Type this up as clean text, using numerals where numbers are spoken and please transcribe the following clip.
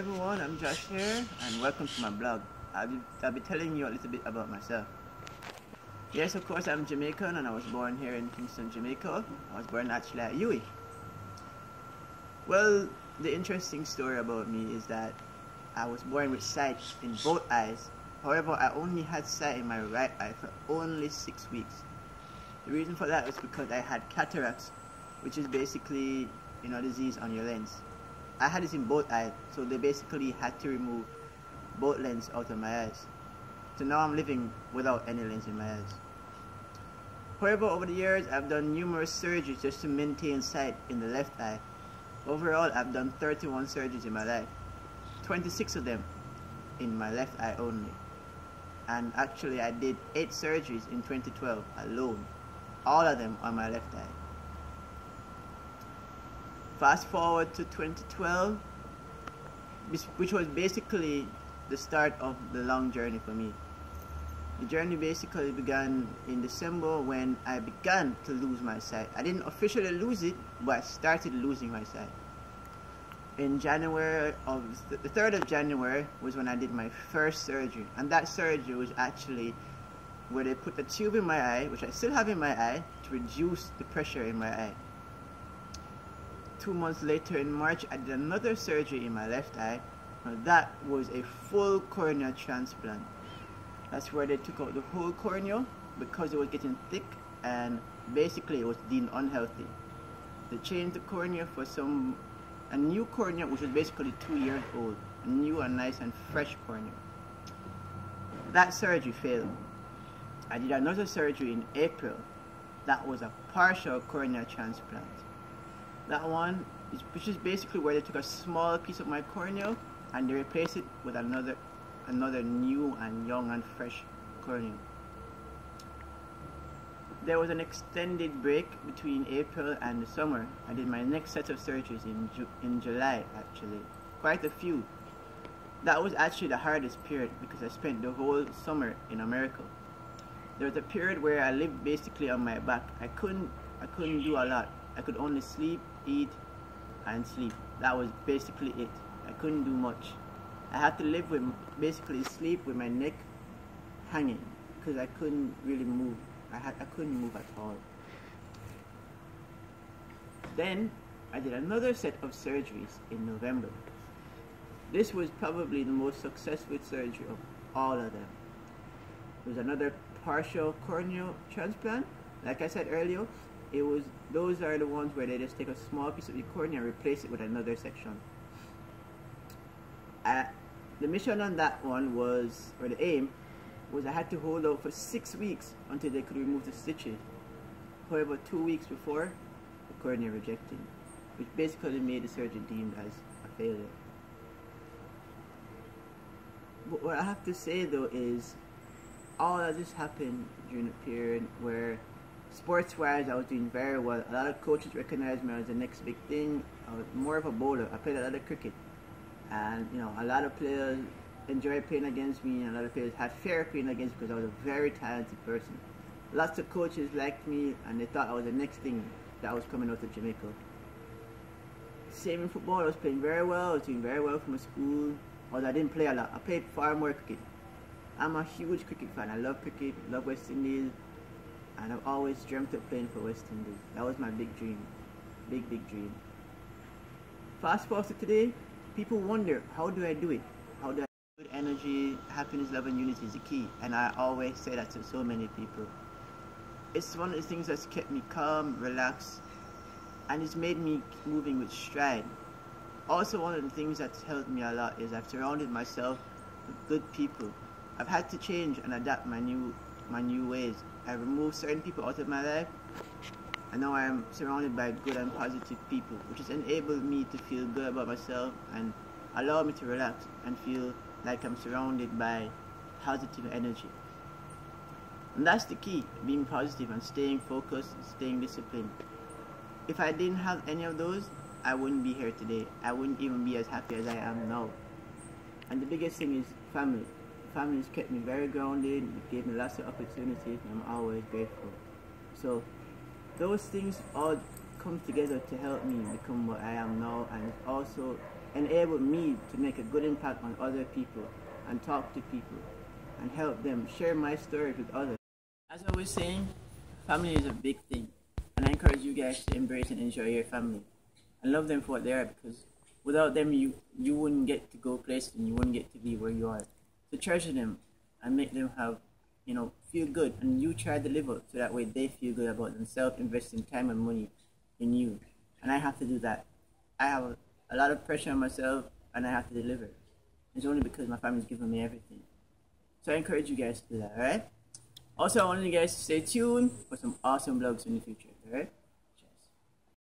everyone, I'm Josh here and welcome to my blog. I'll be telling you a little bit about myself. Yes, of course, I'm Jamaican and I was born here in Kingston, Jamaica. I was born actually at UWI. Well, the interesting story about me is that I was born with sight in both eyes. However, I only had sight in my right eye for only 6 weeks. The reason for that was because I had cataracts, which is basically, disease on your lens. I had it in both eyes, so they basically had to remove both lenses out of my eyes. So now I'm living without any lens in my eyes. However, over the years, I've done numerous surgeries just to maintain sight in the left eye. Overall, I've done 31 surgeries in my life, 26 of them in my left eye only. And actually, I did 8 surgeries in 2012 alone, all of them on my left eye. Fast forward to 2012, which was basically the start of the long journey for me. The journey basically began in December when I began to lose my sight. I didn't officially lose it, but I started losing my sight. In January the 3rd of January was when I did my first surgery, and that surgery was actually where they put a tube in my eye, which I still have in my eye, to reduce the pressure in my eye. 2 months later in March, I did another surgery in my left eye. Now that was a full cornea transplant. That's where they took out the whole cornea because it was getting thick and basically it was deemed unhealthy. They changed the cornea for a new cornea, which was basically 2 years old, a new and nice and fresh cornea. That surgery failed. I did another surgery in April. That was a partial cornea transplant. That one, which is basically where they took a small piece of my cornea and they replaced it with another new and young and fresh cornea. There was an extended break between April and the summer. I did my next set of surgeries in July, actually, quite a few. That was actually the hardest period because I spent the whole summer in America. There was a period where I lived basically on my back. I couldn't do a lot. I could only sleep, eat, and sleep. That was basically it. I couldn't do much. I had to basically sleep with my neck hanging because I couldn't really move. I couldn't move at all. Then I did another set of surgeries in November. This was probably the most successful surgery of all of them. It was another partial corneal transplant. Like I said earlier, those are the ones where they just take a small piece of the cornea and replace it with another section. The mission on that one was, or the aim, was I had to hold out for 6 weeks until they could remove the stitches. However, 2 weeks before, the cornea rejected, which basically made the surgery deemed as a failure. But what I have to say though is, all of this happened during a period where sports-wise, I was doing very well. A lot of coaches recognized me as the next big thing. I was more of a bowler. I played a lot of cricket. And, a lot of players enjoyed playing against me, and a lot of players had fear playing against me because I was a very talented person. Lots of coaches liked me, and they thought I was the next thing that was coming out of Jamaica. Same in football. I was playing very well. I was doing very well for my school. Although I didn't play a lot. I played far more cricket. I'm a huge cricket fan. I love cricket, love West Indies. And I've always dreamt of playing for West Indies. That was my big dream. Big dream. Fast forward to today, people wonder, how do I do it? How do I do it? Good energy, happiness, love and unity is the key. And I always say that to so many people. It's one of the things that's kept me calm, relaxed, and it's made me moving with stride. Also, one of the things that's helped me a lot is I've surrounded myself with good people. I've had to change and adapt my new ways. I removed certain people out of my life, and now I am surrounded by good and positive people, which has enabled me to feel good about myself and allow me to relax and feel like I'm surrounded by positive energy. And that's the key, being positive and staying focused and staying disciplined. If I didn't have any of those, I wouldn't be here today. I wouldn't even be as happy as I am now. And the biggest thing is family. Family has kept me very grounded. It gave me lots of opportunities, and I'm always grateful. So those things all come together to help me become what I am now, and it's also enabled me to make a good impact on other people and talk to people and help them share my stories with others. As I was saying, family is a big thing, and I encourage you guys to embrace and enjoy your family and love them for what they are, because without them, you wouldn't get to go places and you wouldn't get to be where you are. So treasure them and make them have, feel good, and you try to live up so that way they feel good about themselves, investing time and money in you. And I have to do that. I have a lot of pressure on myself, and I have to deliver. It's only because my family's given me everything. So I encourage you guys to do that, alright? Also, I want you guys to stay tuned for some awesome vlogs in the future, alright?